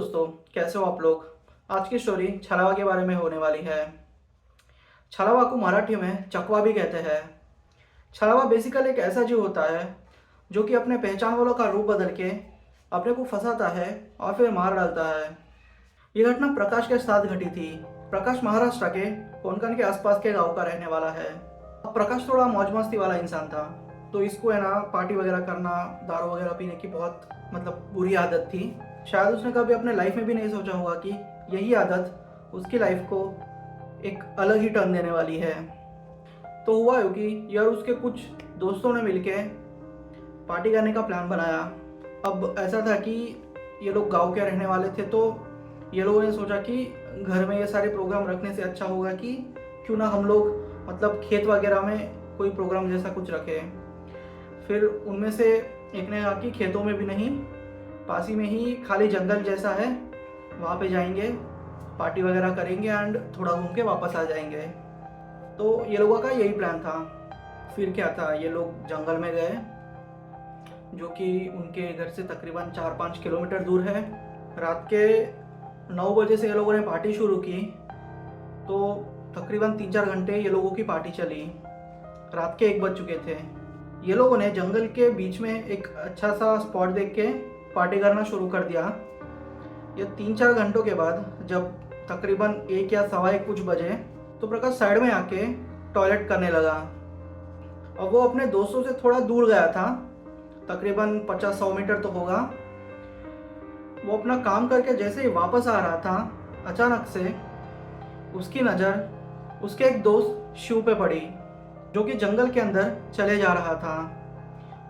दोस्तों, कैसे हो आप लोग। आज की स्टोरी छलावा के बारे में होने वाली है। छलावा को मराठी में चकवा भी कहते हैं। छलावा बेसिकली एक ऐसा जीव होता है जो कि अपने पहचान वालों का रूप बदल के अपने को फंसाता है और फिर मार डालता है। ये घटना प्रकाश के साथ घटी थी। प्रकाश महाराष्ट्र के कोंकण के आसपास के गांव का रहने वाला है। अब प्रकाश थोड़ा मौज मस्ती वाला इंसान था, तो इसको है ना पार्टी वगैरह करना, दारू वगैरह पीने की बहुत बुरी आदत थी। शायद उसने कभी अपने लाइफ में भी नहीं सोचा होगा कि यही आदत उसकी लाइफ को एक अलग ही टर्न देने वाली है। तो हुआ यूँ कि यार उसके कुछ दोस्तों ने मिलके पार्टी करने का प्लान बनाया। अब ऐसा था कि ये लोग गांव के रहने वाले थे, तो ये लोगों ने सोचा कि घर में ये सारे प्रोग्राम रखने से अच्छा होगा कि क्यों ना हम लोग खेत वगैरह में कोई प्रोग्राम जैसा कुछ रखें। फिर उनमें से एक ने कहा कि खेतों में भी नहीं, पास ही में ही खाली जंगल जैसा है, वहाँ पे जाएंगे, पार्टी वगैरह करेंगे एंड थोड़ा घूम के वापस आ जाएंगे। तो ये लोगों का यही प्लान था। फिर क्या था, ये लोग जंगल में गए जो कि उनके घर से तकरीबन 4-5 किलोमीटर दूर है। रात के 9 बजे से ये लोगों ने पार्टी शुरू की, तो तकरीबन 3-4 घंटे ये लोगों की पार्टी चली। रात के 1 बज चुके थे। ये लोगों ने जंगल के बीच में एक अच्छा सा स्पॉट देख के पार्टी करना शुरू कर दिया। ये 3-4 घंटों के बाद जब तकरीबन 1 या सवा 1 कुछ बजे, तो प्रकाश साइड में आके टॉयलेट करने लगा। अब वो अपने दोस्तों से थोड़ा दूर गया था, तकरीबन 50-100 मीटर तो होगा। वो अपना काम करके जैसे ही वापस आ रहा था, अचानक से उसकी नज़र उसके एक दोस्त शिव पे पड़ी, जो कि जंगल के अंदर चले जा रहा था।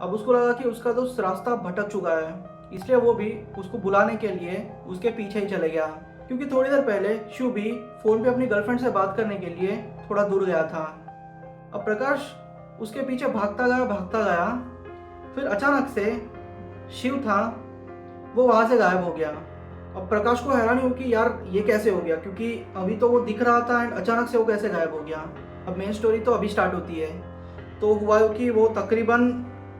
अब उसको लगा कि उसका दोस्त रास्ता भटक चुका है, इसलिए वो भी उसको बुलाने के लिए उसके पीछे ही चले गया, क्योंकि थोड़ी देर पहले शिव भी फ़ोन पे अपनी गर्लफ्रेंड से बात करने के लिए थोड़ा दूर गया था। अब प्रकाश उसके पीछे भागता गया, फिर अचानक से शिव था वो वहाँ से गायब हो गया। अब प्रकाश को हैरानी हुई कि यार ये कैसे हो गया, क्योंकि अभी तो वो दिख रहा था एंड अचानक से वो कैसे गायब हो गया। अब मेन स्टोरी तो अभी स्टार्ट होती है। तो हुआ कि वो तकरीबन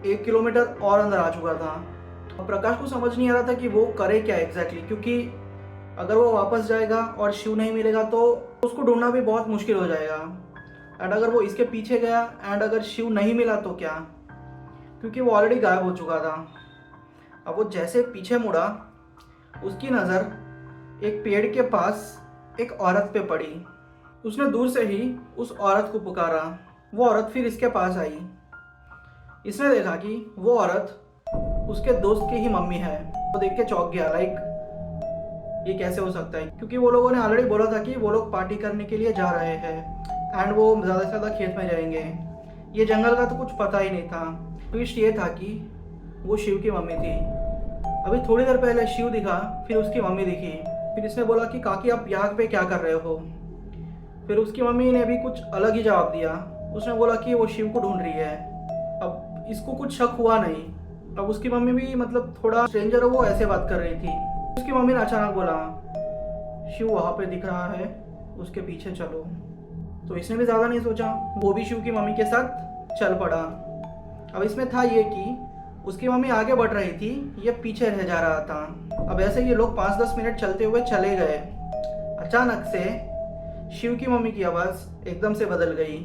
1 किलोमीटर और अंदर आ चुका था। अब प्रकाश को समझ नहीं आ रहा था कि वो करे क्या एग्जैक्टली, क्योंकि अगर वो वापस जाएगा और शिव नहीं मिलेगा तो उसको ढूंढना भी बहुत मुश्किल हो जाएगा। एंड अगर वो इसके पीछे गया एंड अगर शिव नहीं मिला तो क्या, क्योंकि वो ऑलरेडी गायब हो चुका था। अब वो जैसे पीछे मुड़ा, उसकी नज़र एक पेड़ के पास एक औरत पे पड़ी। उसने दूर से ही उस औरत को पुकारा। वो औरत फिर इसके पास आई। इसने देखा कि वो औरत उसके दोस्त की ही मम्मी है। वो देख के चौंक गया, ये कैसे हो सकता है, क्योंकि वो लोगों ने ऑलरेडी बोला था कि वो लोग पार्टी करने के लिए जा रहे हैं एंड वो ज़्यादा से ज़्यादा खेत में जाएंगे। ये जंगल का तो कुछ पता ही नहीं था। ट्विस्ट ये था कि वो शिव की मम्मी थी। अभी थोड़ी देर पहले शिव दिखा, फिर उसकी मम्मी दिखी। फिर इसने बोला कि काकी आप यहाँ पे क्या कर रहे हो। फिर उसकी मम्मी ने भी कुछ अलग ही जवाब दिया। उसने बोला कि वो शिव को ढूंढ रही है। अब इसको कुछ शक हुआ नहीं। अब उसकी मम्मी भी थोड़ा स्ट्रेंजर है, वो ऐसे बात कर रही थी। उसकी मम्मी ने अचानक बोला, शिव वहाँ पे दिख रहा है, उसके पीछे चलो। तो इसने भी ज़्यादा नहीं सोचा, वो भी शिव की मम्मी के साथ चल पड़ा। अब इसमें था ये कि उसकी मम्मी आगे बढ़ रही थी, ये पीछे रह जा रहा था। अब ऐसे ये लोग 5-10 मिनट चलते हुए चले गए। अचानक से शिव की मम्मी की आवाज़ एकदम से बदल गई।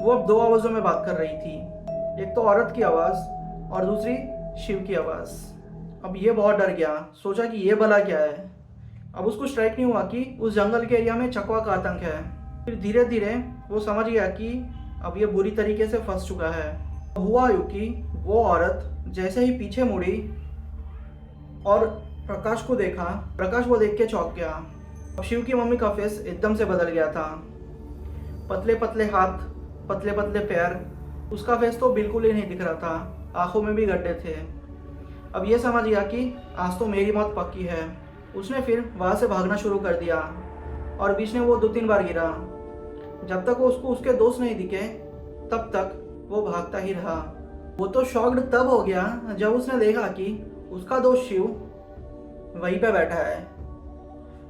वो अब 2 आवाज़ों में बात कर रही थी, एक तो औरत की आवाज़ और दूसरी शिव की आवाज़। अब ये बहुत डर गया, सोचा कि ये भला क्या है। अब उसको स्ट्राइक नहीं हुआ कि उस जंगल के एरिया में चकवा का आतंक है। फिर धीरे धीरे वो समझ गया कि अब ये बुरी तरीके से फंस चुका है। हुआ यूँ कि वो औरत जैसे ही पीछे मुड़ी और प्रकाश को देखा, प्रकाश वो देख के चौंक गया। अब शिव की मम्मी का फेस एकदम से बदल गया था। पतले पतले हाथ, पतले पतले पैर, उसका फेस तो बिल्कुल ही नहीं दिख रहा था, आंखों में भी गड्ढे थे। अब ये समझ गया कि आज तो मेरी मौत पक्की है। उसने फिर वहाँ से भागना शुरू कर दिया और बीच में वो 2-3 बार गिरा। जब तक वो उसको उसके दोस्त नहीं दिखे तब तक वो भागता ही रहा। वो तो शॉक्ड तब हो गया जब उसने देखा कि उसका दोस्त शिव वहीं पे बैठा है।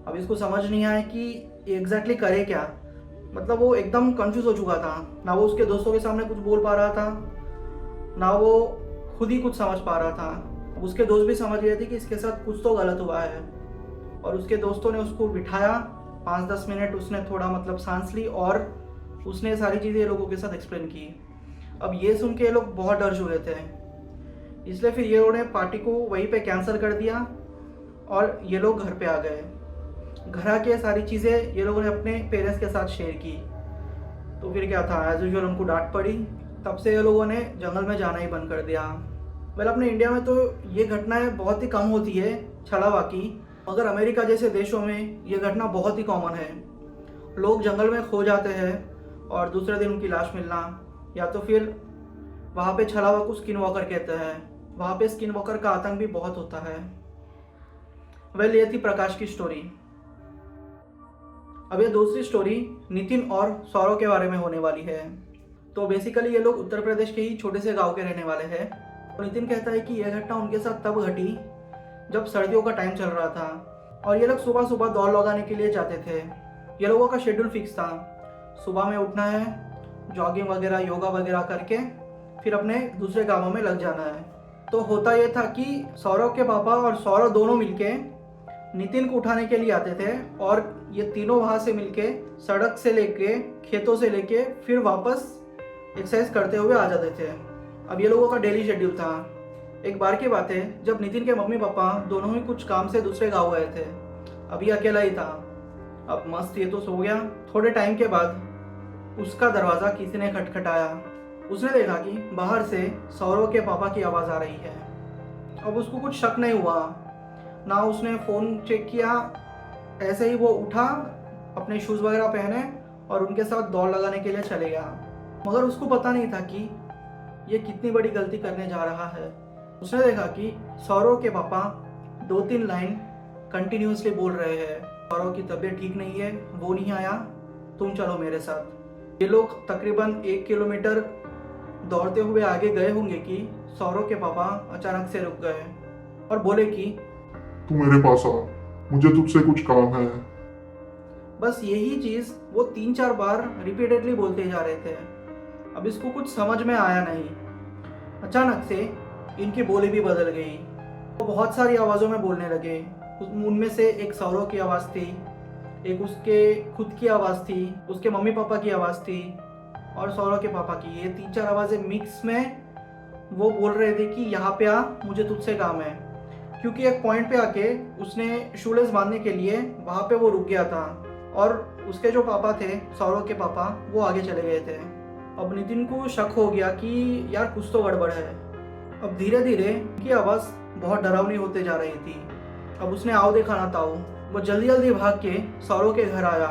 अब इसको समझ नहीं आया कि एग्जैक्टली करे क्या। वो एकदम कंफ्यूज हो चुका था, ना वो उसके दोस्तों के सामने कुछ बोल पा रहा था, ना वो खुद ही कुछ समझ पा रहा था। उसके दोस्त भी समझ गए थे कि इसके साथ कुछ तो गलत हुआ है। और उसके दोस्तों ने उसको बिठाया 5-10 मिनट, उसने थोड़ा मतलब सांस ली और उसने सारी चीज़ें ये लोगों के साथ एक्सप्लेन की। अब ये सुन के ये लोग बहुत डर चुके थे, इसलिए फिर ये लोगों ने पार्टी को वहीं पे कैंसिल कर दिया और ये लोग घर पे आ गए। घर आके सारी चीज़ें ये लोगों ने अपने पेरेंट्स के साथ शेयर की। तो फिर क्या था, एज यूजुअल उनको डांट पड़ी। तब से ये लोगों ने जंगल में जाना ही बंद कर दिया। वेल, अपने इंडिया में तो ये घटनाएं बहुत ही कम होती है छलावा की, मगर अमेरिका जैसे देशों में ये घटना बहुत ही कॉमन है। लोग जंगल में खो जाते हैं और दूसरे दिन उनकी लाश मिलना, या तो फिर वहाँ पे छलावा को स्किन वॉकर कहते हैं। वहाँ पे स्किन वॉकर का आतंक भी बहुत होता है। वेल, ये थी प्रकाश की स्टोरी। अब ये दूसरी स्टोरी नितिन और सौरव के बारे में होने वाली है। तो बेसिकली ये लोग उत्तर प्रदेश के ही छोटे से गांव के रहने वाले हैं। तो नितिन कहता है कि यह घटना उनके साथ तब घटी जब सर्दियों का टाइम चल रहा था और ये लोग सुबह सुबह दौड़ लगाने के लिए जाते थे। ये लोगों का शेड्यूल फिक्स था, सुबह में उठना है, जॉगिंग वगैरह योगा वगैरह करके फिर अपने दूसरे कामों में लग जाना है। तो होता ये था कि सौरव के पापा और सौरव दोनों मिलके नितिन को उठाने के लिए आते थे और ये तीनों वहाँ से मिलके सड़क से लेके खेतों से लेके फिर वापस एक्सरसाइज करते हुए आ जाते थे। अब ये लोगों का डेली शेड्यूल था। एक बार की बात है जब नितिन के मम्मी पापा दोनों ही कुछ काम से दूसरे गाँव गए थे। अभी अकेला ही था। अब मस्त ये तो सो गया। थोड़े टाइम के बाद उसका दरवाज़ा किसी ने खटखटाया। उसने देखा कि बाहर से सौरव के पापा की आवाज़ आ रही है। अब उसको कुछ शक नहीं हुआ, ना उसने फ़ोन चेक किया, ऐसे ही वो उठा, अपने शूज़ वगैरह पहने और उनके साथ दौड़ लगाने के लिए चले गया। मगर उसको पता नहीं था कि ये कितनी बड़ी गलती करने जा रहा है। उसने देखा कि सौरव के पापा 2-3 लाइन कंटिन्यूसली बोल रहे हैं। सौरव की तबीयत ठीक नहीं है, वो नहीं आया, तुम चलो मेरे साथ। ये लोग तकरीबन 1 किलोमीटर दौड़ते हुए आगे गए होंगे कि सौरव के पापा अचानक से रुक गए और बोले कि तू मेरे पास आ, मुझे तुझसे कुछ काम है। बस यही चीज़ वो 3-4 बार रिपीटेडली बोलते जा रहे थे। अब इसको कुछ समझ में आया नहीं। अचानक से इनकी बोली भी बदल गई। वो बहुत सारी आवाज़ों में बोलने लगे। उनमें से एक सौरव की आवाज़ थी, एक उसके खुद की आवाज़ थी, उसके मम्मी पापा की आवाज़ थी और सौरव के पापा की। ये 3-4 आवाज़ें मिक्स में वो बोल रहे थे कि यहाँ पे आ, मुझे तुझसे काम है। क्योंकि एक पॉइंट पे आके उसने शूलेस बांधने के लिए वहाँ पे वो रुक गया था और उसके जो पापा थे, सौरव के पापा, वो आगे चले गए थे। अब नितिन को शक हो गया कि यार कुछ तो गड़बड़ है। अब धीरे धीरे उनकी आवाज़ बहुत डरावनी होते जा रही थी। अब उसने आओ देखा ना ताऊ, वो जल्दी जल्दी भाग के सौरव के घर आया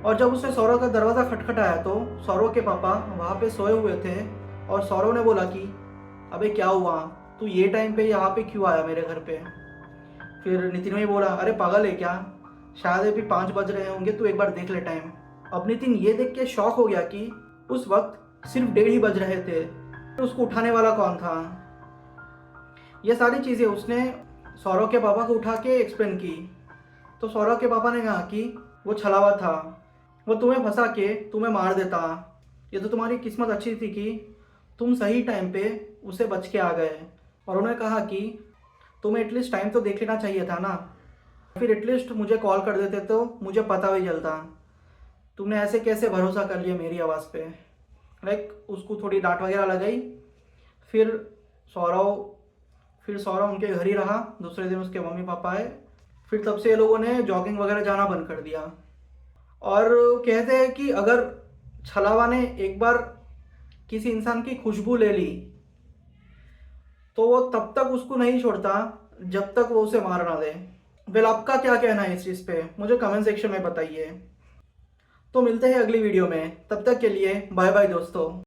और जब उसने सौरव का दरवाज़ा खटखटाया तो सौरव के पापा वहाँ पे सोए हुए थे और सौरव ने बोला कि अबे क्या हुआ, तू ये टाइम पे यहाँ पे क्यों आया मेरे घर पे। फिर नितिन ने बोला, अरे पागल है क्या, शायद अभी 5 बज रहे होंगे, तू एक बार देख ले टाइम। अब नितिन ये देख के शॉक हो गया कि उस वक्त सिर्फ 1:30 ही बज रहे थे। तो उसको उठाने वाला कौन था। ये सारी चीज़ें उसने सौरव के पापा को उठा के एक्सप्लेन की। तो सौरव के पापा ने कहा कि वो छलावा था, वो तुम्हें फंसा के तुम्हें मार देता। ये तो तुम्हारी किस्मत अच्छी थी कि तुम सही टाइम पे उसे बच के आ गए। और उन्होंने कहा कि तुम्हें एटलीस्ट टाइम तो देख लेना चाहिए था ना, फिर एटलीस्ट मुझे कॉल कर देते तो मुझे पता भी चलता। तुमने ऐसे कैसे भरोसा कर लिया मेरी आवाज़ पे। लाइक उसको थोड़ी डांट वगैरह लगाई। फिर सौरव उनके घर ही रहा। दूसरे दिन उसके मम्मी पापा आए। फिर तब से ये लोगों ने जॉगिंग वगैरह जाना बंद कर दिया। और कहते हैं कि अगर छलावा ने एक बार किसी इंसान की खुशबू ले ली तो वो तब तक उसको नहीं छोड़ता जब तक वो उसे मार ना दे। वेल, आपका क्या कहना है इस चीज़ पे, मुझे कमेंट सेक्शन में बताइए। तो मिलते हैं अगली वीडियो में, तब तक के लिए बाय बाय दोस्तों।